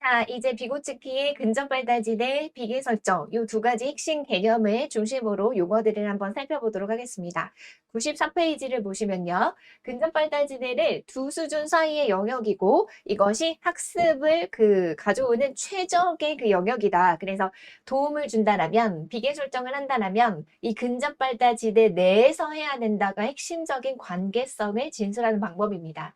자, 이제 비고치키의 근접발달지대 비계 설정 요 두 가지 핵심 개념을 중심으로 용어들을 한번 살펴보도록 하겠습니다. 94페이지를 보시면요. 근접발달지대를 두 수준 사이의 영역이고 이것이 학습을 가져오는 최적의 그 영역이다. 그래서 도움을 준다라면 비계 설정을 한다라면 이 근접발달지대 내에서 해야 된다가 핵심적인 관계성을 진술하는 방법입니다.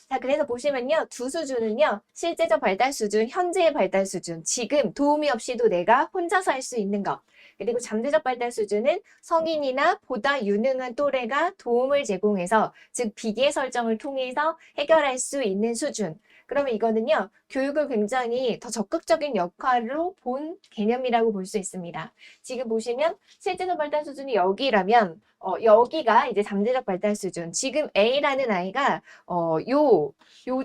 자, 그래서 보시면요. 두 수준은요. 실제적 발달 수준, 현재의 발달 수준, 지금 도움이 없이도 내가 혼자서 할 수 있는 것. 그리고 잠재적 발달 수준은 성인이나 보다 유능한 또래가 도움을 제공해서, 즉 비계 설정을 통해서 해결할 수 있는 수준. 그러면 이거는요. 교육을 굉장히 더 적극적인 역할로 본 개념이라고 볼 수 있습니다. 지금 보시면 실제적 발달 수준이 여기라면 여기가 이제 잠재적 발달 수준. 지금 A라는 아이가 요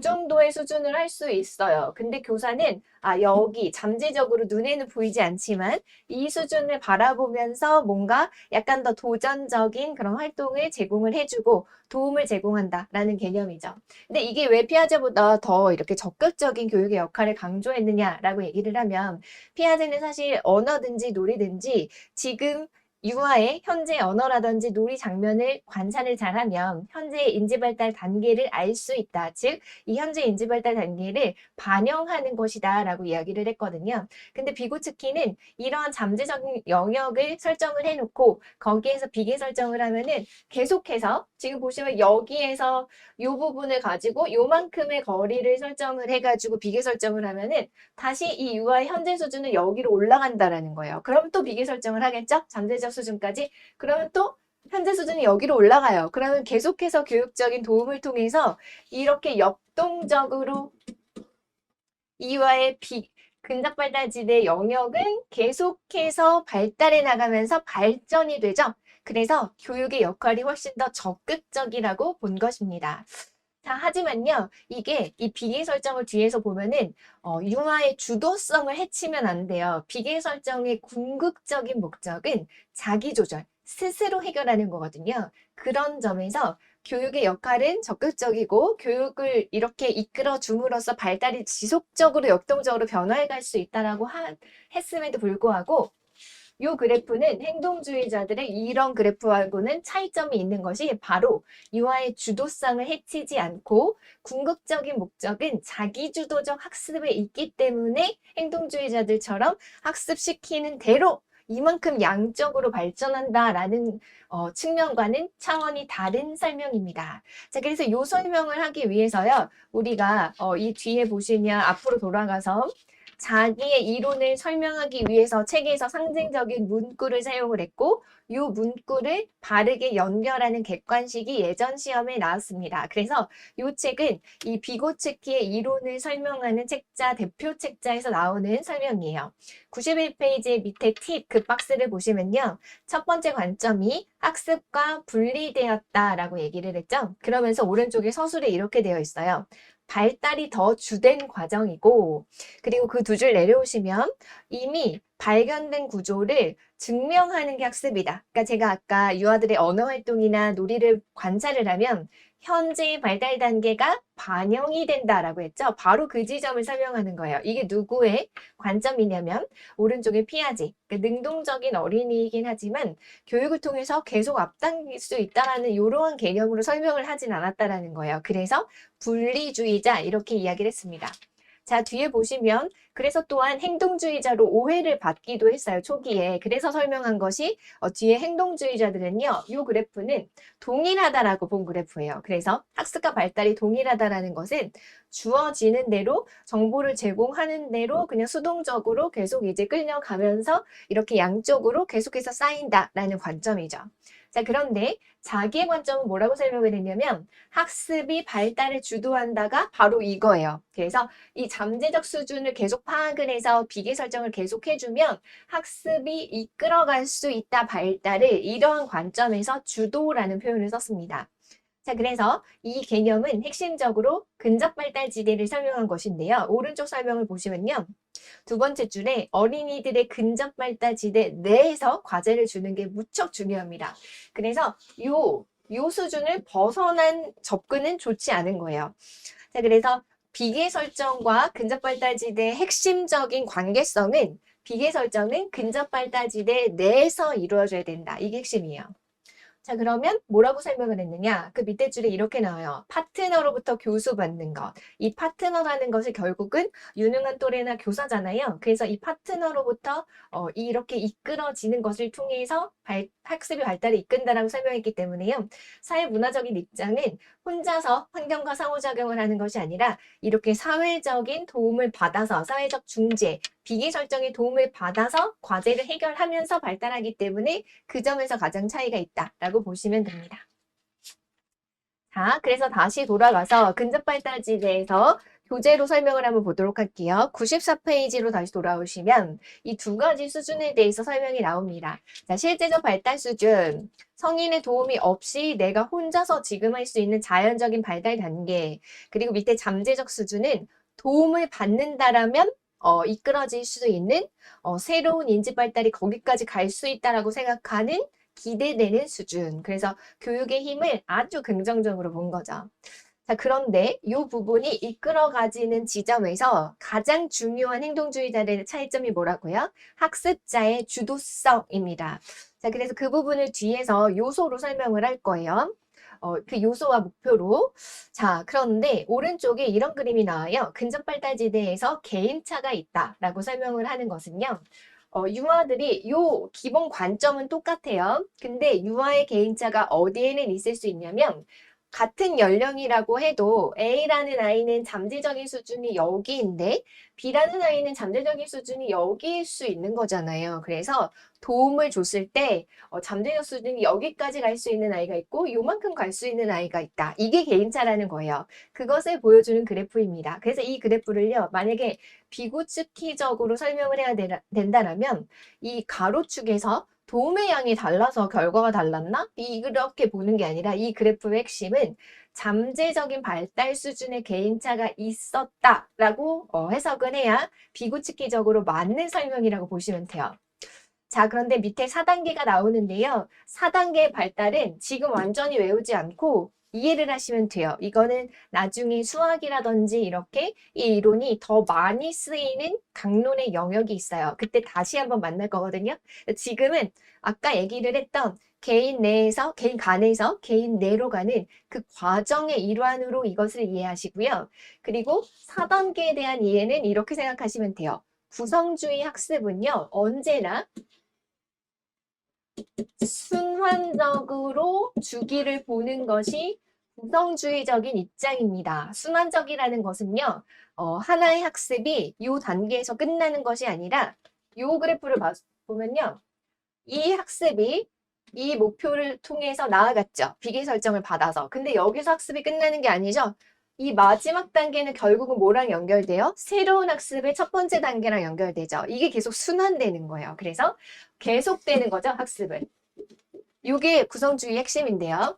정도의 수준을 할 수 있어요. 근데 교사는 여기 잠재적으로 눈에는 보이지 않지만 이 수준을 바라보면서 뭔가 약간 더 도전적인 그런 활동을 제공을 해주고 도움을 제공한다라는 개념이죠. 근데 이게 왜 피아제보다 더 이렇게 적극적인 교육의 역할을 강조했느냐라고 얘기를 하면 피아제는 사실 언어든지 놀이든지 지금 유아의 현재 언어라든지 놀이 장면을 관찰을 잘하면 현재의 인지발달 단계를 알 수 있다. 즉, 이 현재 인지발달 단계를 반영하는 것이다. 라고 이야기를 했거든요. 근데 비고츠키는 이러한 잠재적인 영역을 설정을 해놓고 거기에서 비계 설정을 하면은 계속해서 지금 보시면 여기에서 이 부분을 가지고 요만큼의 거리를 설정을 해가지고 비계 설정을 하면은 다시 이 유아의 현재 수준은 여기로 올라간다라는 거예요. 그럼 또 비계 설정을 하겠죠? 잠재적 수준까지. 그러면 또 현재 수준이 여기로 올라가요. 그러면 계속해서 교육적인 도움을 통해서 이렇게 역동적으로 이와의 근접 발달지대 영역은 계속해서 발달해 나가면서 발전이 되죠. 그래서 교육의 역할이 훨씬 더 적극적이라고 본 것입니다. 자, 하지만요, 이게 이 비계 설정을 뒤에서 보면은, 융화의 주도성을 해치면 안 돼요. 비계 설정의 궁극적인 목적은 자기 조절, 스스로 해결하는 거거든요. 그런 점에서 교육의 역할은 적극적이고 교육을 이렇게 이끌어 줌으로써 발달이 지속적으로 역동적으로 변화해 갈 수 있다라고 했음에도 불구하고 이 그래프는 행동주의자들의 이런 그래프하고는 차이점이 있는 것이 바로 유아의 주도성을 해치지 않고 궁극적인 목적은 자기주도적 학습에 있기 때문에 행동주의자들처럼 학습시키는 대로 이만큼 양적으로 발전한다라는 측면과는 차원이 다른 설명입니다. 자, 그래서 이 설명을 하기 위해서요, 우리가 이 뒤에 보시면 앞으로 돌아가서 자기의 이론을 설명하기 위해서 책에서 상징적인 문구를 사용을 했고 이 문구를 바르게 연결하는 객관식이 예전 시험에 나왔습니다. 그래서 이 책은 이 비고츠키의 이론을 설명하는 책자, 대표 책자에서 나오는 설명이에요. 91페이지 밑에 팁 그 박스를 보시면요. 첫 번째 관점이 학습과 분리되었다라고 얘기를 했죠. 그러면서 오른쪽에 서술에 이렇게 되어 있어요. 발달이 더 주된 과정이고 그리고 그 두 줄 내려오시면 이미 발견된 구조를 증명하는 게 학습이다. 그러니까 제가 아까 유아들의 언어 활동이나 놀이를 관찰을 하면 현재 발달 단계가 반영이 된다라고 했죠. 바로 그 지점을 설명하는 거예요. 이게 누구의 관점이냐면 오른쪽에 피아제, 그러니까 능동적인 어린이이긴 하지만 교육을 통해서 계속 앞당길 수 있다라는 이러한 개념으로 설명을 하진 않았다라는 거예요. 그래서 분리주의자 이렇게 이야기를 했습니다. 자, 뒤에 보시면 그래서 또한 행동주의자로 오해를 받기도 했어요. 초기에. 그래서 설명한 것이 뒤에 행동주의자들은요. 이 그래프는 동일하다라고 본 그래프예요. 그래서 학습과 발달이 동일하다라는 것은 주어지는 대로 정보를 제공하는 대로 그냥 수동적으로 계속 이제 끌려가면서 이렇게 양쪽으로 계속해서 쌓인다라는 관점이죠. 자, 그런데 자기의 관점은 뭐라고 설명을 했냐면 학습이 발달을 주도한다가 바로 이거예요. 그래서 이 잠재적 수준을 계속 파악을 해서 비계 설정을 계속 해주면 학습이 이끌어갈 수 있다 발달을 이러한 관점에서 주도라는 표현을 썼습니다. 자, 그래서 이 개념은 핵심적으로 근접 발달 지대를 설명한 것인데요. 오른쪽 설명을 보시면요. 두 번째 줄에 어린이들의 근접 발달 지대 내에서 과제를 주는 게 무척 중요합니다. 그래서 요 수준을 벗어난 접근은 좋지 않은 거예요. 자, 그래서 비계설정과 근접발달지대의 핵심적인 관계성은 비계설정은 근접발달지대 내에서 이루어져야 된다. 이게 핵심이에요. 자, 그러면 뭐라고 설명을 했느냐? 그 밑에 줄에 이렇게 나와요. 파트너로부터 교수받는 것. 이 파트너라는 것이 결국은 유능한 또래나 교사잖아요. 그래서 이 파트너로부터 이렇게 이끌어지는 것을 통해서 학습의 발달을 이끈다라고 설명했기 때문에요. 사회문화적인 입장은 혼자서 환경과 상호작용을 하는 것이 아니라 이렇게 사회적인 도움을 받아서 사회적 중재, 비계 설정의 도움을 받아서 과제를 해결하면서 발달하기 때문에 그 점에서 가장 차이가 있다라고 보시면 됩니다. 자, 그래서 다시 돌아가서 근접발달지대에서 교재로 설명을 한번 보도록 할게요. 94페이지로 다시 돌아오시면 이 두 가지 수준에 대해서 설명이 나옵니다. 자, 실제적 발달 수준, 성인의 도움이 없이 내가 혼자서 지금 할 수 있는 자연적인 발달 단계, 그리고 밑에 잠재적 수준은 도움을 받는다라면 이끌어질 수 있는 새로운 인지 발달이 거기까지 갈 수 있다라고 생각하는 기대되는 수준. 그래서 교육의 힘을 아주 긍정적으로 본 거죠. 자, 그런데 이 부분이 이끌어가지는 지점에서 가장 중요한 행동주의자들의 차이점이 뭐라고요? 학습자의 주도성입니다. 자, 그래서 그 부분을 뒤에서 요소로 설명을 할 거예요. 그 요소와 목표로. 자, 그런데 오른쪽에 이런 그림이 나와요. 근접발달지대에서 개인차가 있다라고 설명을 하는 것은요. 유아들이 요 기본 관점은 똑같아요. 근데 유아의 개인차가 어디에는 있을 수 있냐면 같은 연령이라고 해도 A라는 아이는 잠재적인 수준이 여기인데 B라는 아이는 잠재적인 수준이 여기일 수 있는 거잖아요. 그래서 도움을 줬을 때 잠재적 수준이 여기까지 갈 수 있는 아이가 있고 요만큼 갈 수 있는 아이가 있다. 이게 개인차라는 거예요. 그것을 보여주는 그래프입니다. 그래서 이 그래프를요. 만약에 비구축기적으로 설명을 해야 된다면 이 가로축에서 도움의 양이 달라서 결과가 달랐나? 이렇게 보는 게 아니라 이 그래프의 핵심은 잠재적인 발달 수준의 개인차가 있었다라고 해석을 해야 비구축기적으로 맞는 설명이라고 보시면 돼요. 자, 그런데 밑에 4단계가 나오는데요. 4단계 발달은 지금 완전히 외우지 않고 이해를 하시면 돼요. 이거는 나중에 수학이라든지 이렇게 이 이론이 더 많이 쓰이는 강론의 영역이 있어요. 그때 다시 한번 만날 거거든요. 지금은 아까 얘기를 했던 개인 내에서, 개인 간에서 개인 내로 가는 그 과정의 일환으로 이것을 이해하시고요. 그리고 4단계에 대한 이해는 이렇게 생각하시면 돼요. 구성주의 학습은요, 언제나 순환적으로 주기를 보는 것이 구성주의적인 입장입니다. 순환적이라는 것은요, 하나의 학습이 이 단계에서 끝나는 것이 아니라 이 그래프를 보면요, 이 학습이 이 목표를 통해서 나아갔죠. 비계 설정을 받아서. 근데 여기서 학습이 끝나는 게 아니죠. 이 마지막 단계는 결국은 뭐랑 연결돼요? 새로운 학습의 첫 번째 단계랑 연결되죠. 이게 계속 순환되는 거예요. 그래서 계속되는 거죠, 학습은. 이게 구성주의 핵심인데요.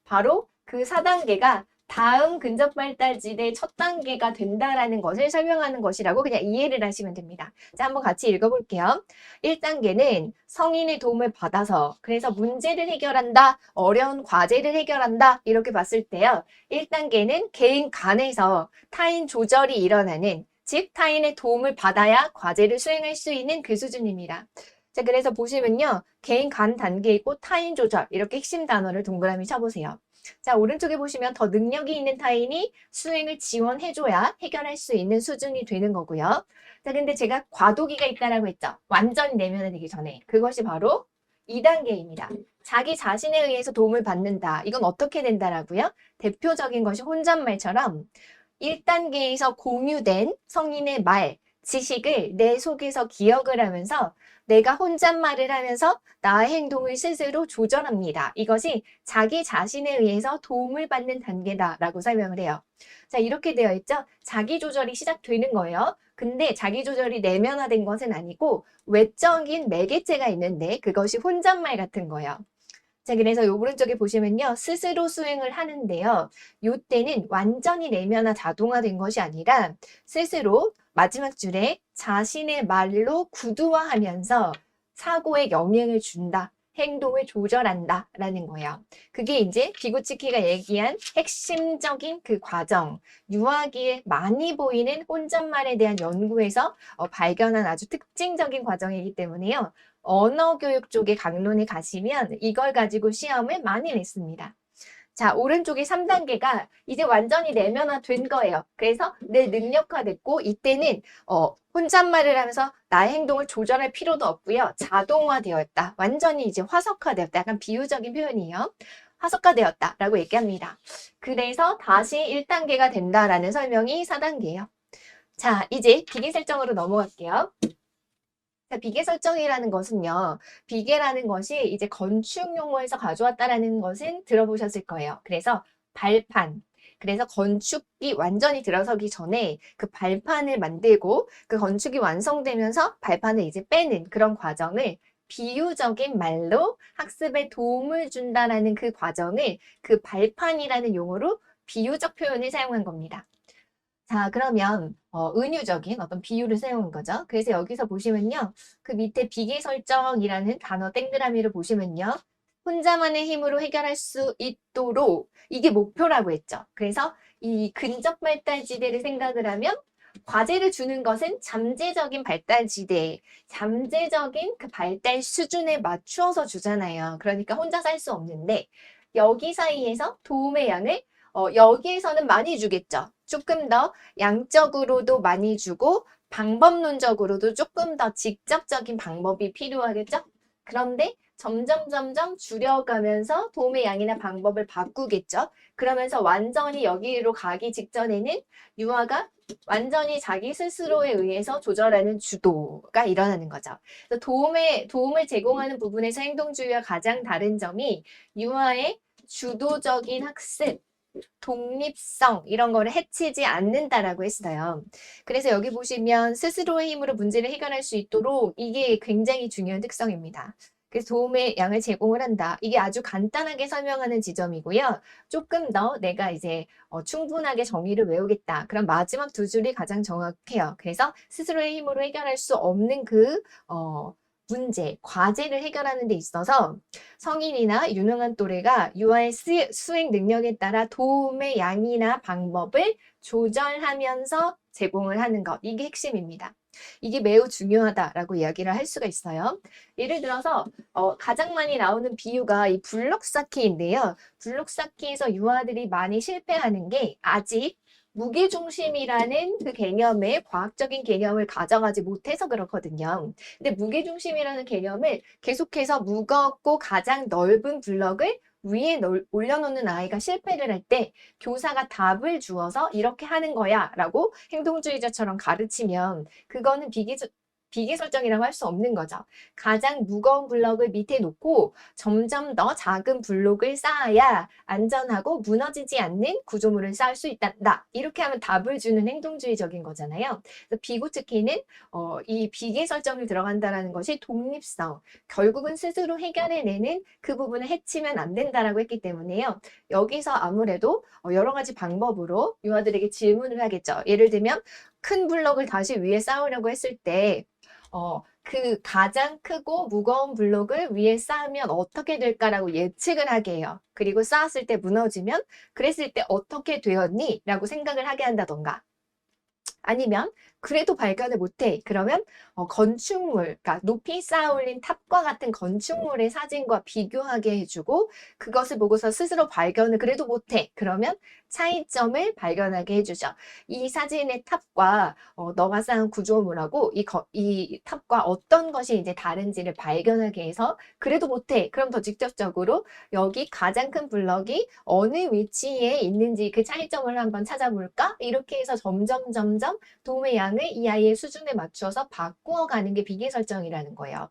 바로 그 4단계가 다음 근접발달지대 첫 단계가 된다라는 것을 설명하는 것이라고 그냥 이해를 하시면 됩니다. 자, 한번 같이 읽어볼게요. 1단계는 성인의 도움을 받아서 그래서 문제를 해결한다, 어려운 과제를 해결한다 이렇게 봤을 때요. 1단계는 개인 간에서 타인 조절이 일어나는 즉 타인의 도움을 받아야 과제를 수행할 수 있는 그 수준입니다. 자, 그래서 보시면요. 개인 간 단계 있고 타인 조절 이렇게 핵심 단어를 동그라미 쳐보세요. 자, 오른쪽에 보시면 더 능력이 있는 타인이 수행을 지원해줘야 해결할 수 있는 수준이 되는 거고요. 자, 근데 제가 과도기가 있다라고 했죠. 완전히 내면화되기 전에. 그것이 바로 2단계입니다. 자기 자신에 의해서 도움을 받는다. 이건 어떻게 된다라고요? 대표적인 것이 혼잣말처럼 1단계에서 공유된 성인의 말, 지식을 내 속에서 기억을 하면서 내가 혼잣말을 하면서 나의 행동을 스스로 조절합니다. 이것이 자기 자신에 의해서 도움을 받는 단계다라고 설명을 해요. 자, 이렇게 되어 있죠? 자기 조절이 시작되는 거예요. 근데 자기 조절이 내면화된 것은 아니고 외적인 매개체가 있는데 그것이 혼잣말 같은 거예요. 자, 그래서 요 오른쪽에 보시면요. 스스로 수행을 하는데요. 요때는 완전히 내면화 자동화된 것이 아니라 스스로 마지막 줄에 자신의 말로 구두화하면서 사고에 영향을 준다. 행동을 조절한다라는 거예요. 그게 이제 비고츠키가 얘기한 핵심적인 그 과정, 유아기에 많이 보이는 혼잣말에 대한 연구에서 발견한 아주 특징적인 과정이기 때문에요. 언어교육 쪽에 강론에 가시면 이걸 가지고 시험을 많이 냈습니다. 자, 오른쪽이 3단계가 이제 완전히 내면화된 거예요. 그래서 내 능력화됐고 이때는 혼잣말을 하면서 나의 행동을 조절할 필요도 없고요. 자동화되었다. 완전히 이제 화석화되었다. 약간 비유적인 표현이에요. 화석화되었다라고 얘기합니다. 그래서 다시 1단계가 된다라는 설명이 4단계예요. 자, 이제 비계 설정으로 넘어갈게요. 자, 비계 설정이라는 것은요, 비계라는 것이 이제 건축 용어에서 가져왔다라는 것은 들어보셨을 거예요. 그래서 발판. 그래서 건축이 완전히 들어서기 전에 그 발판을 만들고 그 건축이 완성되면서 발판을 이제 빼는 그런 과정을 비유적인 말로 학습에 도움을 준다라는 그 과정을 그 발판이라는 용어로 비유적 표현을 사용한 겁니다. 자, 그러면 은유적인 어떤 비유를 사용한 거죠. 그래서 여기서 보시면요. 그 밑에 비계 설정이라는 단어 동그라미를 보시면요. 혼자만의 힘으로 해결할 수 있도록 이게 목표라고 했죠. 그래서 이 근접 발달지대를 생각을 하면 과제를 주는 것은 잠재적인 발달지대, 잠재적인 그 발달 수준에 맞추어서 주잖아요. 그러니까 혼자서 할 수 없는데 여기 사이에서 도움의 양을 여기에서는 많이 주겠죠. 조금 더 양적으로도 많이 주고 방법론적으로도 조금 더 직접적인 방법이 필요하겠죠. 그런데 점점 줄여가면서 도움의 양이나 방법을 바꾸겠죠. 그러면서 완전히 여기로 가기 직전에는 유아가 완전히 자기 스스로에 의해서 조절하는 주도가 일어나는 거죠. 그래서 도움을 제공하는 부분에서 행동주의와 가장 다른 점이 유아의 주도적인 학습, 독립성 이런 거를 해치지 않는다라고 했어요. 그래서 여기 보시면 스스로의 힘으로 문제를 해결할 수 있도록 이게 굉장히 중요한 특성입니다. 그래서 도움의 양을 제공을 한다. 이게 아주 간단하게 설명하는 지점이고요. 조금 더 내가 이제 충분하게 정의를 외우겠다. 그럼 마지막 두 줄이 가장 정확해요. 그래서 스스로의 힘으로 해결할 수 없는 그 문제, 과제를 해결하는 데 있어서 성인이나 유능한 또래가 유아의 수행 능력에 따라 도움의 양이나 방법을 조절하면서 제공을 하는 것. 이게 핵심입니다. 이게 매우 중요하다라고 이야기를 할 수가 있어요. 예를 들어서 가장 많이 나오는 비유가 이 블록 쌓기인데요. 블록 쌓기에서 유아들이 많이 실패하는 게 아직 무게중심이라는 그 개념의 과학적인 개념을 가져가지 못해서 그렇거든요. 근데 무게중심이라는 개념을 계속해서 무겁고 가장 넓은 블럭을 위에 올려놓는 아이가 실패를 할 때 교사가 답을 주어서 이렇게 하는 거야 라고 행동주의자처럼 가르치면 그거는 비계 설정이라고 할 수 없는 거죠. 가장 무거운 블럭을 밑에 놓고 점점 더 작은 블록을 쌓아야 안전하고 무너지지 않는 구조물을 쌓을 수 있다. 이렇게 하면 답을 주는 행동주의적인 거잖아요. 그래서 비고츠키는 이 비계 설정을 들어간다는 것이 독립성, 결국은 스스로 해결해내는 그 부분을 해치면 안 된다라고 했기 때문에요. 여기서 아무래도 여러 가지 방법으로 유아들에게 질문을 하겠죠. 예를 들면 큰 블럭을 다시 위에 쌓으려고 했을 때 그 가장 크고 무거운 블록을 위에 쌓으면 어떻게 될까라고 예측을 하게 해요. 그리고 쌓았을 때 무너지면 그랬을 때 어떻게 되었니? 라고 생각을 하게 한다던가. 아니면 그래도 발견을 못해. 그러면 건축물, 그러니까 높이 쌓아 올린 탑과 같은 건축물의 사진과 비교하게 해주고 그것을 보고서 스스로 발견을 그래도 못해. 그러면 차이점을 발견하게 해주죠. 이 사진의 탑과 너가 쌓은 구조물하고 이 탑과 어떤 것이 이제 다른지를 발견하게 해서 그래도 못해. 그럼 더 직접적으로 여기 가장 큰 블럭이 어느 위치에 있는지 그 차이점을 한번 찾아볼까? 이렇게 해서 점점 도움의 양을 이 아이의 수준에 맞춰서 바꾸어 가는 게 비계 설정이라는 거예요.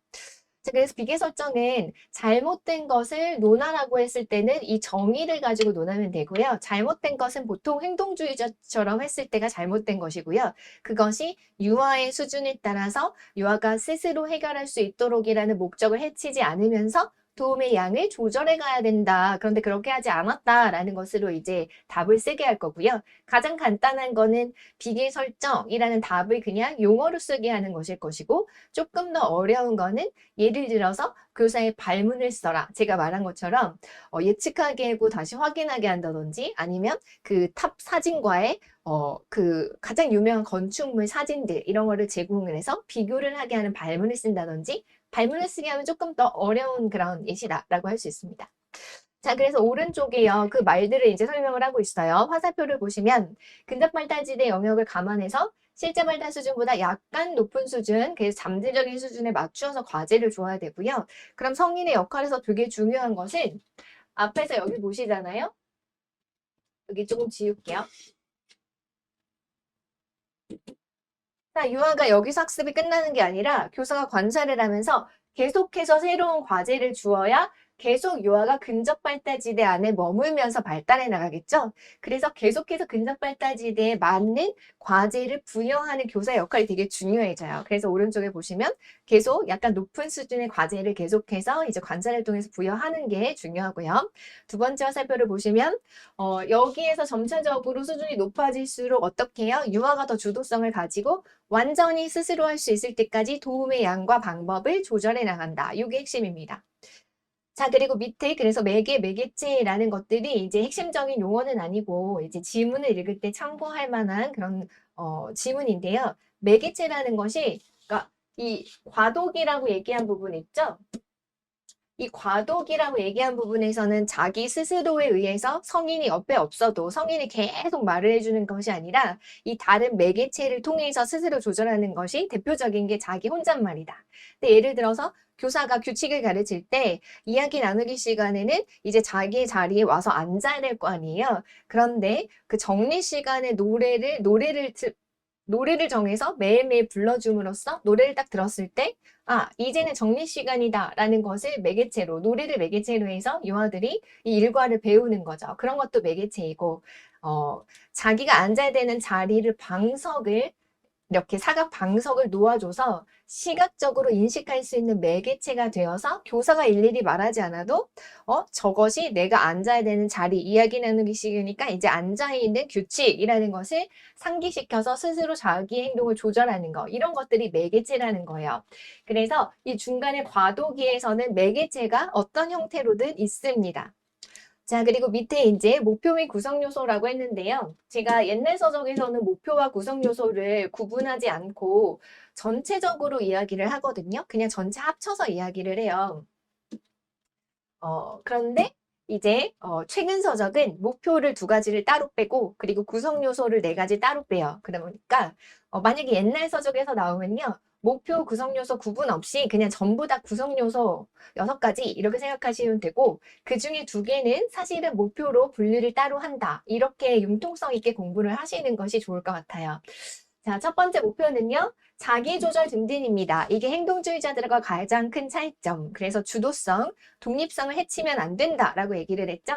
자, 그래서 비계 설정은 잘못된 것을 논하라고 했을 때는 이 정의를 가지고 논하면 되고요. 잘못된 것은 보통 행동주의자처럼 했을 때가 잘못된 것이고요. 그것이 유아의 수준에 따라서 유아가 스스로 해결할 수 있도록이라는 목적을 해치지 않으면서 도움의 양을 조절해 가야 된다. 그런데 그렇게 하지 않았다라는 것으로 이제 답을 쓰게 할 거고요. 가장 간단한 거는 비계 설정이라는 답을 그냥 용어로 쓰게 하는 것일 것이고 조금 더 어려운 거는 예를 들어서 교사의 발문을 써라. 제가 말한 것처럼 예측하게 하고 다시 확인하게 한다든지 아니면 그 탑 사진과의 그 가장 유명한 건축물 사진들 이런 거를 제공을 해서 비교를 하게 하는 발문을 쓴다든지 발문을 쓰게 하면 조금 더 어려운 그런 예시다라고 할 수 있습니다. 자, 그래서 오른쪽에요. 그 말들을 이제 설명을 하고 있어요. 화살표를 보시면 근접 발달지대 영역을 감안해서 실제 발달 수준보다 약간 높은 수준, 그래서 잠재적인 수준에 맞추어서 과제를 줘야 되고요. 그럼 성인의 역할에서 되게 중요한 것은 앞에서 여기 보시잖아요. 여기 조금 지울게요. 자, 유아가 여기서 학습이 끝나는 게 아니라 교사가 관찰을 하면서 계속해서 새로운 과제를 주어야 계속 유아가 근접 발달지대 안에 머물면서 발달해 나가겠죠. 그래서 계속해서 근접 발달지대에 맞는 과제를 부여하는 교사 역할이 되게 중요해져요. 그래서 오른쪽에 보시면 계속 약간 높은 수준의 과제를 계속해서 이제 관찰을 통해서 부여하는 게 중요하고요. 두 번째 화살표를 보시면 여기에서 점차적으로 수준이 높아질수록 어떻게 해요? 유아가 더 주도성을 가지고 완전히 스스로 할 수 있을 때까지 도움의 양과 방법을 조절해 나간다. 이게 핵심입니다. 자, 그리고 밑에 그래서 매개, 매개체라는 것들이 이제 핵심적인 용어는 아니고 이제 지문을 읽을 때 참고할 만한 그런 지문인데요. 매개체라는 것이 그러니까 이 과도기라고 얘기한 부분 있죠? 이 과도기라고 얘기한 부분에서는 자기 스스로에 의해서 성인이 옆에 없어도 성인이 계속 말을 해주는 것이 아니라 이 다른 매개체를 통해서 스스로 조절하는 것이 대표적인 게 자기 혼잣말이다. 근데 예를 들어서 교사가 규칙을 가르칠 때 이야기 나누기 시간에는 이제 자기의 자리에 와서 앉아야 될 거 아니에요. 그런데 그 정리 시간에 노래를 정해서 매일매일 불러줌으로써 노래를 딱 들었을 때 이제는 정리 시간이다라는 것을 매개체로, 노래를 매개체로 해서 유아들이 이 일과를 배우는 거죠. 그런 것도 매개체이고, 자기가 앉아야 되는 자리를 방석을 이렇게 사각 방석을 놓아줘서 시각적으로 인식할 수 있는 매개체가 되어서 교사가 일일이 말하지 않아도 저것이 내가 앉아야 되는 자리, 이야기 나누기 시기니까 이제 앉아있는 규칙이라는 것을 상기시켜서 스스로 자기 행동을 조절하는 거 이런 것들이 매개체라는 거예요. 그래서 이 중간에 과도기에서는 매개체가 어떤 형태로든 있습니다. 자, 그리고 밑에 이제 목표 및 구성 요소라고 했는데요. 제가 옛날 서적에서는 목표와 구성 요소를 구분하지 않고 전체적으로 이야기를 하거든요. 그냥 전체 합쳐서 이야기를 해요. 그런데 이제 최근 서적은 목표를 두 가지를 따로 빼고 그리고 구성 요소를 네 가지 따로 빼요. 그러니까 만약에 옛날 서적에서 나오면요. 목표 구성 요소 구분 없이 그냥 전부 다 구성 요소 6가지 이렇게 생각하시면 되고 그 중에 2개는 사실은 목표로 분류를 따로 한다. 이렇게 융통성 있게 공부를 하시는 것이 좋을 것 같아요. 자, 첫 번째 목표는요. 자기조절 증진입니다. 이게 행동주의자들과 가장 큰 차이점. 그래서 주도성, 독립성을 해치면 안 된다라고 얘기를 했죠.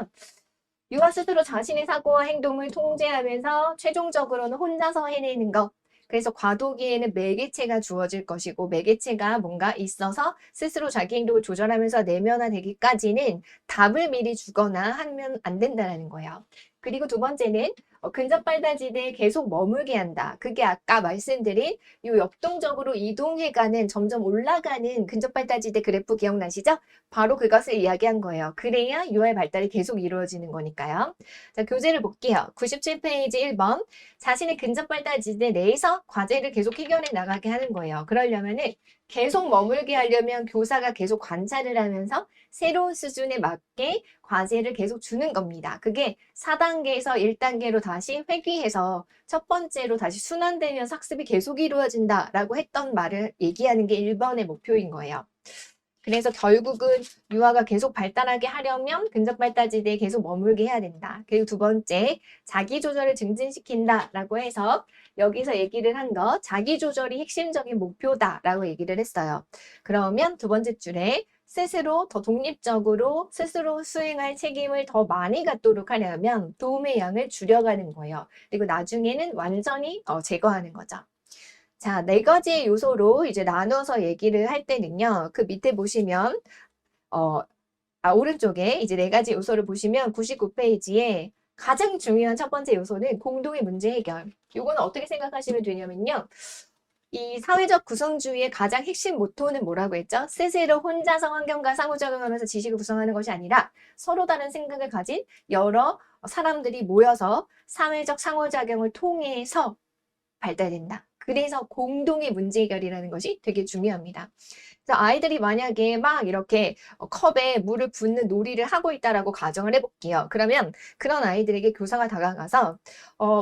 유아 스스로 자신의 사고와 행동을 통제하면서 최종적으로는 혼자서 해내는 것. 그래서 과도기에는 매개체가 주어질 것이고 매개체가 뭔가 있어서 스스로 자기 행동을 조절하면서 내면화되기까지는 답을 미리 주거나 하면 안 된다는 거예요. 그리고 두 번째는 근접 발달지대에 계속 머물게 한다. 그게 아까 말씀드린 이 역동적으로 이동해가는 점점 올라가는 근접 발달지대 그래프 기억나시죠? 바로 그것을 이야기한 거예요. 그래야 유아의 발달이 계속 이루어지는 거니까요. 자, 교재를 볼게요. 97페이지 1번. 자신의 근접 발달지대 내에서 과제를 계속 해결해 나가게 하는 거예요. 그러려면은 계속 머물게 하려면 교사가 계속 관찰을 하면서 새로운 수준에 맞게 과제를 계속 주는 겁니다. 그게 4단계에서 1단계로 다시 회귀해서 첫 번째로 다시 순환되면서 학습이 계속 이루어진다라고 했던 말을 얘기하는 게 1번의 목표인 거예요. 그래서 결국은 유아가 계속 발달하게 하려면 근접 발달지대에 계속 머물게 해야 된다. 그리고 두 번째, 자기조절을 증진시킨다라고 해서 여기서 얘기를 한 거 자기조절이 핵심적인 목표다라고 얘기를 했어요. 그러면 두 번째 줄에 스스로 더 독립적으로 스스로 수행할 책임을 더 많이 갖도록 하려면 도움의 양을 줄여가는 거예요. 그리고 나중에는 완전히 제거하는 거죠. 자, 4가지의 요소로 이제 나눠서 얘기를 할 때는요. 그 밑에 보시면 오른쪽에 이제 4가지 요소를 보시면 99페이지에 가장 중요한 첫 번째 요소는 공동의 문제 해결. 요거는 어떻게 생각하시면 되냐면요. 이 사회적 구성주의의 가장 핵심 모토는 뭐라고 했죠? 스스로 혼자서 환경과 상호작용하면서 지식을 구성하는 것이 아니라 서로 다른 생각을 가진 여러 사람들이 모여서 사회적 상호작용을 통해서 발달된다. 그래서 공동의 문제 해결이라는 것이 되게 중요합니다. 그래서 아이들이 만약에 막 이렇게 컵에 물을 붓는 놀이를 하고 있다라고 가정을 해볼게요. 그러면 그런 아이들에게 교사가 다가가서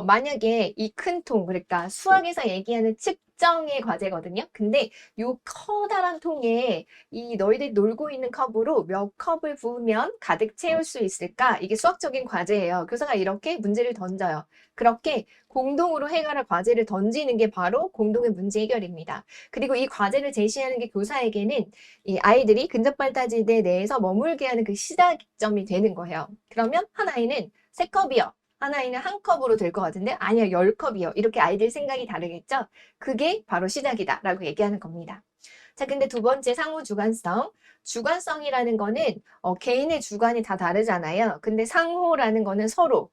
만약에 이 큰 통, 그러니까 수학에서 얘기하는 측정의 과제거든요. 근데 요 커다란 통에 이 너희들이 놀고 있는 컵으로 몇 컵을 부으면 가득 채울 수 있을까? 이게 수학적인 과제예요. 교사가 이렇게 문제를 던져요. 그렇게 공동으로 해결할 과제를 던지는 게 바로 공동의 문제 해결입니다. 그리고 이 과제를 제시하는 게 교사에게는 이 아이들이 근접발달지대 내에서 머물게 하는 그 시작점이 되는 거예요. 그러면 한 아이는 3컵이요. 한 아이는 1컵으로 될 것 같은데 아니요 10컵이요. 이렇게 아이들 생각이 다르겠죠? 그게 바로 시작이다 라고 얘기하는 겁니다. 자, 근데 두 번째 상호 주관성. 주관성이라는 거는 개인의 주관이 다 다르잖아요. 근데 상호라는 거는 서로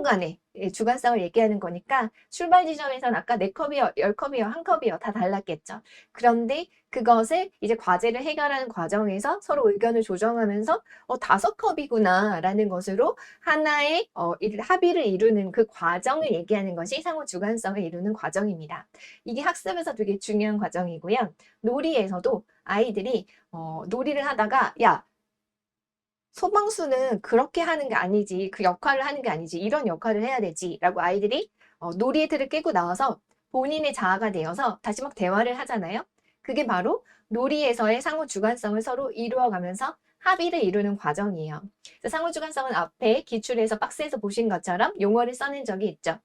간의 주관성을 얘기하는 거니까 출발 지점에서는 아까 4컵이요, 10컵이요, 1컵이요 다 달랐겠죠. 그런데 그것을 이제 과제를 해결하는 과정에서 서로 의견을 조정하면서 5컵이구나 라는 것으로 하나의 합의를 이루는 그 과정을 얘기하는 것이 상호 주관성을 이루는 과정입니다. 이게 학습에서 되게 중요한 과정이고요. 놀이에서도 아이들이 놀이를 하다가 야 소방수는 그렇게 하는 게 아니지, 그 역할을 하는 게 아니지, 이런 역할을 해야 되지 라고 아이들이 놀이의 틀을 깨고 나와서 본인의 자아가 되어서 다시 막 대화를 하잖아요. 그게 바로 놀이에서의 상호 주관성을 서로 이루어가면서 합의를 이루는 과정이에요. 상호 주관성은 앞에 기출에서 박스에서 보신 것처럼 용어를 써낸 적이 있죠.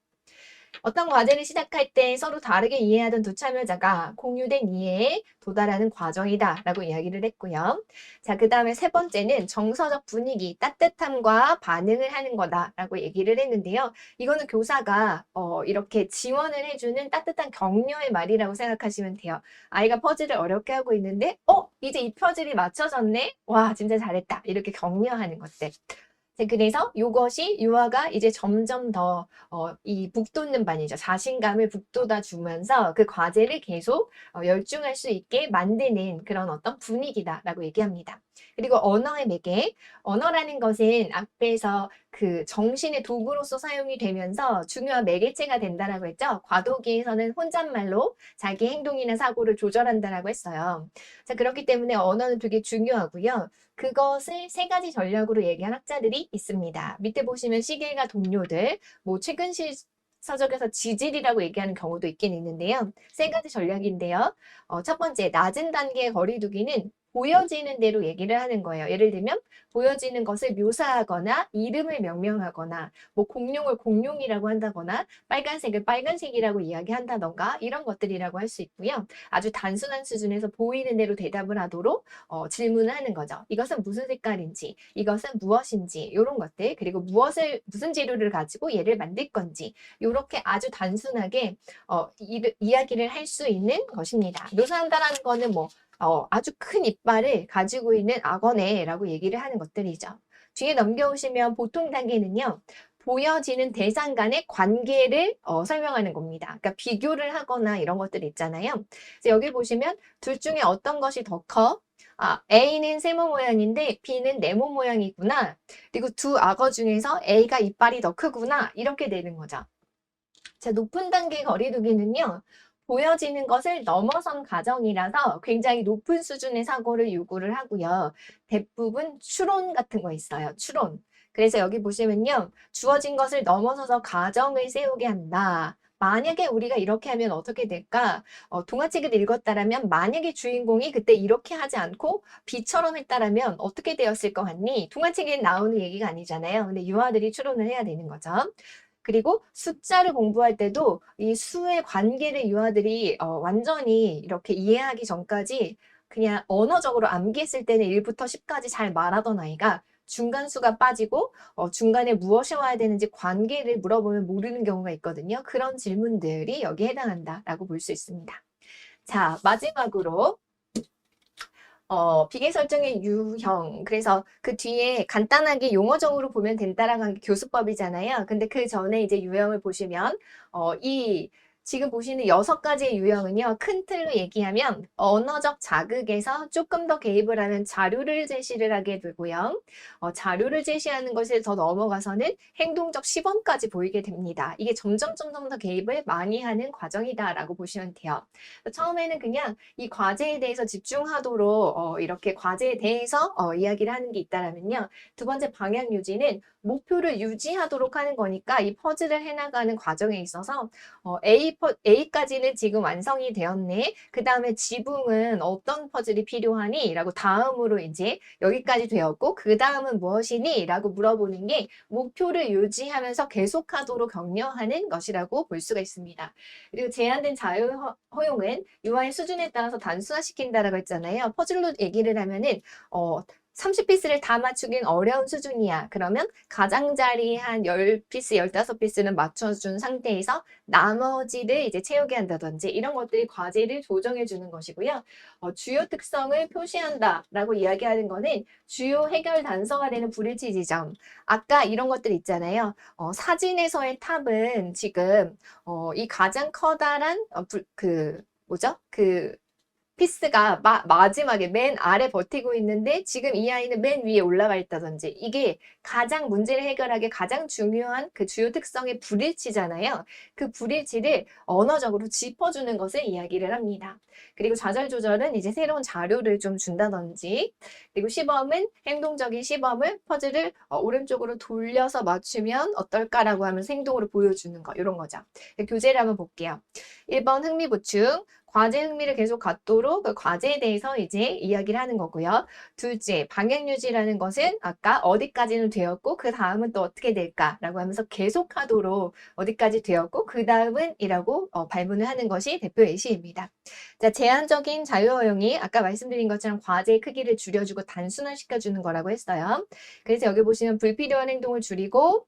어떤 과제를 시작할 때 서로 다르게 이해하던 두 참여자가 공유된 이해에 도달하는 과정이다 라고 이야기를 했고요. 자, 그 다음에 세 번째는 정서적 분위기, 따뜻함과 반응을 하는 거다 라고 얘기를 했는데요. 이거는 교사가 이렇게 지원을 해주는 따뜻한 격려의 말이라고 생각하시면 돼요. 아이가 퍼즐을 어렵게 하고 있는데 이제 이 퍼즐이 맞춰졌네? 와, 진짜 잘했다. 이렇게 격려하는 것들. 그래서 이것이 유아가 이제 점점 더 이 북돋는 반이죠. 자신감을 북돋아 주면서 그 과제를 계속 열중할 수 있게 만드는 그런 어떤 분위기다라고 얘기합니다. 그리고 언어의 매개. 언어라는 것은 앞에서 그 정신의 도구로서 사용이 되면서 중요한 매개체가 된다라고 했죠. 과도기에서는 혼잣말로 자기 행동이나 사고를 조절한다라고 했어요. 자, 그렇기 때문에 언어는 되게 중요하고요. 그것을 3가지 전략으로 얘기한 학자들이 있습니다. 밑에 보시면 시계가 동료들, 뭐 최근 서적에서 지질이라고 얘기하는 경우도 있긴 있는데요. 3가지 전략인데요. 첫 번째, 낮은 단계의 거리두기는 보여지는 대로 얘기를 하는 거예요. 예를 들면 보여지는 것을 묘사하거나 이름을 명명하거나 뭐 공룡을 공룡이라고 한다거나 빨간색을 빨간색이라고 이야기한다던가 이런 것들이라고 할 수 있고요. 아주 단순한 수준에서 보이는 대로 대답을 하도록 질문을 하는 거죠. 이것은 무슨 색깔인지, 이것은 무엇인지 이런 것들, 그리고 무슨 재료를 가지고 얘를 만들 건지 이렇게 아주 단순하게 이야기를 할 수 있는 것입니다. 묘사한다라는 거는 뭐 아주 큰 이빨을 가지고 있는 악어네라고 얘기를 하는 것들이죠. 뒤에 넘겨오시면 보통 단계는요. 보여지는 대상 간의 관계를 설명하는 겁니다. 그러니까 비교를 하거나 이런 것들 있잖아요. 그래서 여기 보시면 둘 중에 어떤 것이 더 커? A는 세모 모양인데 B는 네모 모양이구나. 그리고 두 악어 중에서 A가 이빨이 더 크구나. 이렇게 되는 거죠. 자, 높은 단계 거리두기는요. 보여지는 것을 넘어선 가정이라서 굉장히 높은 수준의 사고를 요구를 하고요. 대부분 추론 같은 거 있어요. 추론. 그래서 여기 보시면요. 주어진 것을 넘어서서 가정을 세우게 한다. 만약에 우리가 이렇게 하면 어떻게 될까? 동화책을 읽었다라면 만약에 주인공이 그때 이렇게 하지 않고 B처럼 했다라면 어떻게 되었을 것 같니? 동화책에 나오는 얘기가 아니잖아요. 근데 유아들이 추론을 해야 되는 거죠. 그리고 숫자를 공부할 때도 이 수의 관계를 유아들이 완전히 이렇게 이해하기 전까지 그냥 언어적으로 암기했을 때는 1부터 10까지 잘 말하던 아이가 중간수가 빠지고 중간에 무엇이 와야 되는지 관계를 물어보면 모르는 경우가 있거든요. 그런 질문들이 여기에 해당한다라고 볼 수 있습니다. 자, 마지막으로 비계 설정의 유형. 그래서 그 뒤에 간단하게 용어적으로 보면 된다라고 한 게 교수법이잖아요. 근데 그 전에 이제 유형을 보시면, 지금 보시는 6가지의 유형은요, 큰 틀로 얘기하면 언어적 자극에서 조금 더 개입을 하면 자료를 제시를 하게 되고요. 자료를 제시하는 것에 더 넘어가서는 행동적 시범까지 보이게 됩니다. 이게 점점 더 개입을 많이 하는 과정이다라고 보시면 돼요. 처음에는 그냥 이 과제에 대해서 집중하도록 이렇게 과제에 대해서 이야기를 하는 게 있다라면요. 두 번째 방향 유지는 목표를 유지하도록 하는 거니까 이 퍼즐을 해나가는 과정에 있어서 A까지는 지금 완성이 되었네. 그 다음에 지붕은 어떤 퍼즐이 필요하니? 라고 다음으로 이제 여기까지 되었고 그 다음은 무엇이니? 라고 물어보는 게 목표를 유지하면서 계속하도록 격려하는 것이라고 볼 수가 있습니다. 그리고 제한된 자유 허용은 UI 수준에 따라서 단순화시킨다라고 했잖아요. 퍼즐로 얘기를 하면은 30피스를 다 맞추긴 어려운 수준이야. 그러면 가장자리 한 10피스, 15피스는 맞춰준 상태에서 나머지를 이제 채우게 한다든지 이런 것들이 과제를 조정해 주는 것이고요. 주요 특성을 표시한다라고 이야기하는 거는 주요 해결 단서가 되는 불일치 지점. 아까 이런 것들 있잖아요. 사진에서의 탑은 지금 이 가장 커다란 뭐죠? 피스가 마지막에 맨 아래 버티고 있는데 지금 이 아이는 맨 위에 올라가 있다든지 이게 가장 문제를 해결하기 가장 중요한 그 주요 특성의 불일치잖아요. 그 불일치를 언어적으로 짚어주는 것을 이야기를 합니다. 그리고 좌절 조절은 이제 새로운 자료를 좀 준다든지 그리고 시범은 행동적인 시범을 퍼즐을 오른쪽으로 돌려서 맞추면 어떨까라고 하면서 행동으로 보여주는 거 이런 거죠. 교재를 한번 볼게요. 1번 흥미 보충. 과제 흥미를 계속 갖도록 그 과제에 대해서 이제 이야기를 하는 거고요. 둘째, 방향 유지라는 것은 아까 어디까지는 되었고 그 다음은 또 어떻게 될까라고 하면서 계속하도록 어디까지 되었고 그 다음은 이라고 발문을 하는 것이 대표 예시입니다. 자, 제한적인 자유 허용이 아까 말씀드린 것처럼 과제의 크기를 줄여주고 단순화시켜주는 거라고 했어요. 그래서 여기 보시면 불필요한 행동을 줄이고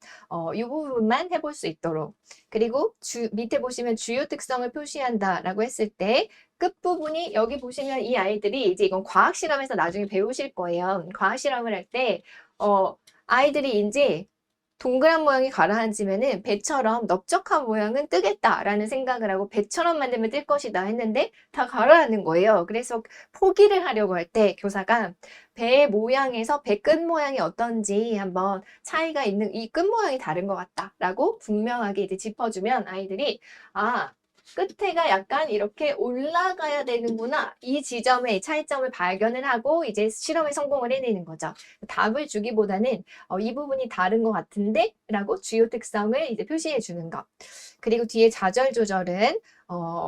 이 부분만 해볼 수 있도록 그리고 밑에 보시면 주요 특성을 표시한다라고 했을 때 끝부분이 여기 보시면 이 아이들이 이제 이건 과학 실험에서 나중에 배우실 거예요. 과학 실험을 할 때 아이들이 이제 동그란 모양이 가라앉으면은 배처럼 넓적한 모양은 뜨겠다라는 생각을 하고 배처럼 만들면 뜰 것이다 했는데 다 가라앉는 거예요. 그래서 포기를 하려고 할 때 교사가 배 모양에서 배 끝 모양이 어떤지 한번 차이가 있는 이 끝 모양이 다른 것 같다라고 분명하게 이제 짚어주면 아이들이 끝에가 약간 이렇게 올라가야 되는구나. 이 지점의 차이점을 발견을 하고 이제 실험에 성공을 해내는 거죠. 답을 주기보다는 이 부분이 다른 것 같은데? 라고 주요 특성을 이제 표시해 주는 것. 그리고 뒤에 좌절 조절은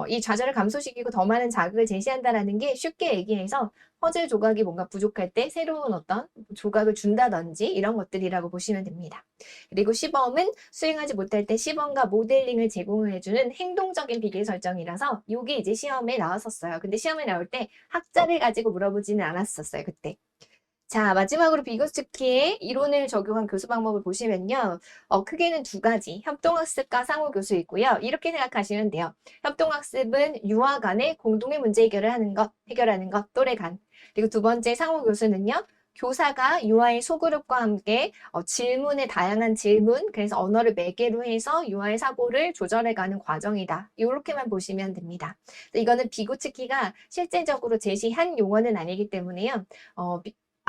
이 좌절을 감소시키고 더 많은 자극을 제시한다라는 게 쉽게 얘기해서 퍼즐 조각이 뭔가 부족할 때 새로운 어떤 조각을 준다든지 이런 것들이라고 보시면 됩니다. 그리고 시범은 수행하지 못할 때 시범과 모델링을 제공해주는 행동적인 비계 설정이라서 이게 이제 시험에 나왔었어요. 근데 시험에 나올 때 학자를 가지고 물어보지는 않았었어요. 그때. 자, 마지막으로 비교특기의 이론을 적용한 교수 방법을 보시면요. 크게는 2가지, 협동학습과 상호교수이고요. 이렇게 생각하시면 돼요. 협동학습은 유아 간의 공동의 문제 해결하는 것, 또래 간. 그리고 두 번째 상호교수는요. 교사가 유아의 소그룹과 함께 질문의 다양한 질문, 그래서 언어를 매개로 해서 유아의 사고를 조절해가는 과정이다. 이렇게만 보시면 됩니다. 이거는 비교특기가 실제적으로 제시한 용어는 아니기 때문에요.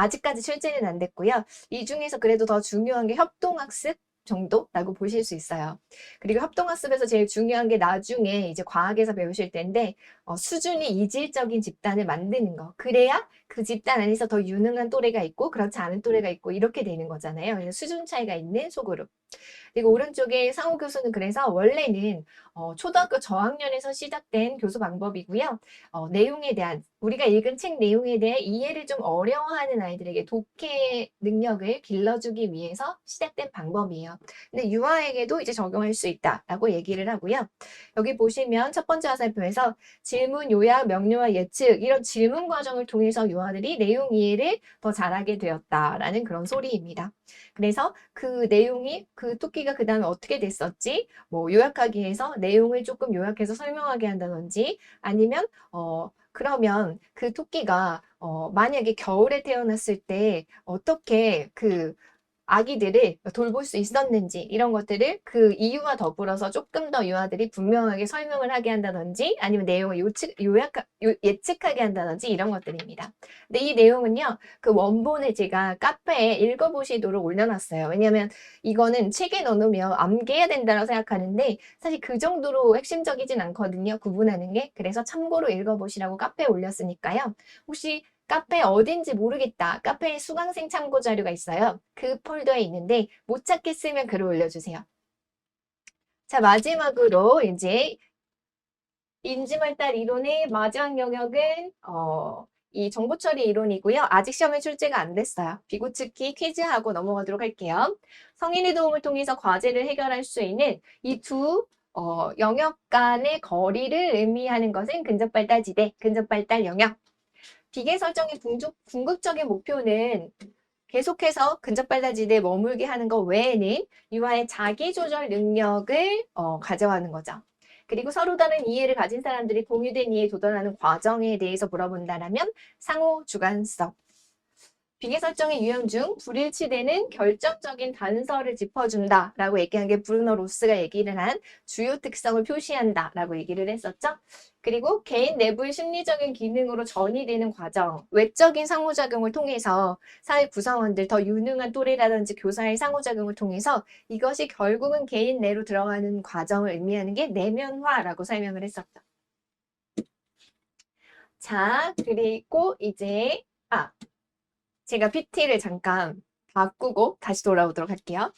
아직까지 출제는 안 됐고요. 이 중에서 그래도 더 중요한 게 협동학습 정도라고 보실 수 있어요. 그리고 협동학습에서 제일 중요한 게 나중에 이제 과학에서 배우실 텐데 수준이 이질적인 집단을 만드는 거. 그래야 그 집단 안에서 더 유능한 또래가 있고 그렇지 않은 또래가 있고 이렇게 되는 거잖아요. 그래서 수준 차이가 있는 소그룹. 그리고 오른쪽에 상호 교수는 그래서 원래는 초등학교 저학년에서 시작된 교수 방법이고요. 내용에 대한 우리가 읽은 책 내용에 대해 이해를 좀 어려워하는 아이들에게 독해 능력을 길러주기 위해서 시작된 방법이에요. 근데 유아에게도 이제 적용할 수 있다라고 얘기를 하고요. 여기 보시면 첫 번째 화살표에서 질문, 요약, 명료와 예측 이런 질문 과정을 통해서 유아들이 내용 이해를 더 잘하게 되었다라는 그런 소리입니다. 그래서 그 내용이 그 토끼가 그 다음에 어떻게 됐었지? 뭐 요약하기 위해서 내용을 조금 요약해서 설명하게 한다든지 아니면 그러면 그 토끼가 만약에 겨울에 태어났을 때 어떻게 그 아기들을 돌볼 수 있었는지 이런 것들을 그 이유와 더불어서 조금 더 유아들이 분명하게 설명을 하게 한다든지 아니면 내용을 예측하게 한다든지 이런 것들입니다. 근데 이 내용은요, 그 원본을 제가 카페에 읽어보시도록 올려놨어요. 왜냐하면 이거는 책에 넣어놓으면 암기해야 된다고 생각하는데 사실 그 정도로 핵심적이진 않거든요. 구분하는 게. 그래서 참고로 읽어보시라고 카페에 올렸으니까요. 혹시 카페 어딘지 모르겠다. 카페에 수강생 참고 자료가 있어요. 그 폴더에 있는데 못 찾겠으면 글을 올려주세요. 자, 마지막으로 이제 인지발달 이론의 마지막 영역은 이 정보처리 이론이고요. 아직 시험에 출제가 안 됐어요. 비구특기 퀴즈하고 넘어가도록 할게요. 성인의 도움을 통해서 과제를 해결할 수 있는 이 두 영역 간의 거리를 의미하는 것은 근접발달지대, 근접발달 영역. 비계 설정의 궁극적인 목표는 계속해서 근접발달지대에 머물게 하는 것 외에는 유아의 자기조절 능력을 가져가는 거죠. 그리고 서로 다른 이해를 가진 사람들이 공유된 이해에 도달하는 과정에 대해서 물어본다면 상호 주관성. 비계 설정의 유형 중 불일치되는 결정적인 단서를 짚어준다라고 얘기한 게 브루노 로스가 얘기를 한 주요 특성을 표시한다라고 얘기를 했었죠. 그리고 개인 내부의 심리적인 기능으로 전이되는 과정, 외적인 상호작용을 통해서 사회 구성원들, 더 유능한 또래라든지 교사의 상호작용을 통해서 이것이 결국은 개인 내로 들어가는 과정을 의미하는 게 내면화라고 설명을 했었죠. 자, 그리고 이제 제가 PT를 잠깐 바꾸고 다시 돌아오도록 할게요.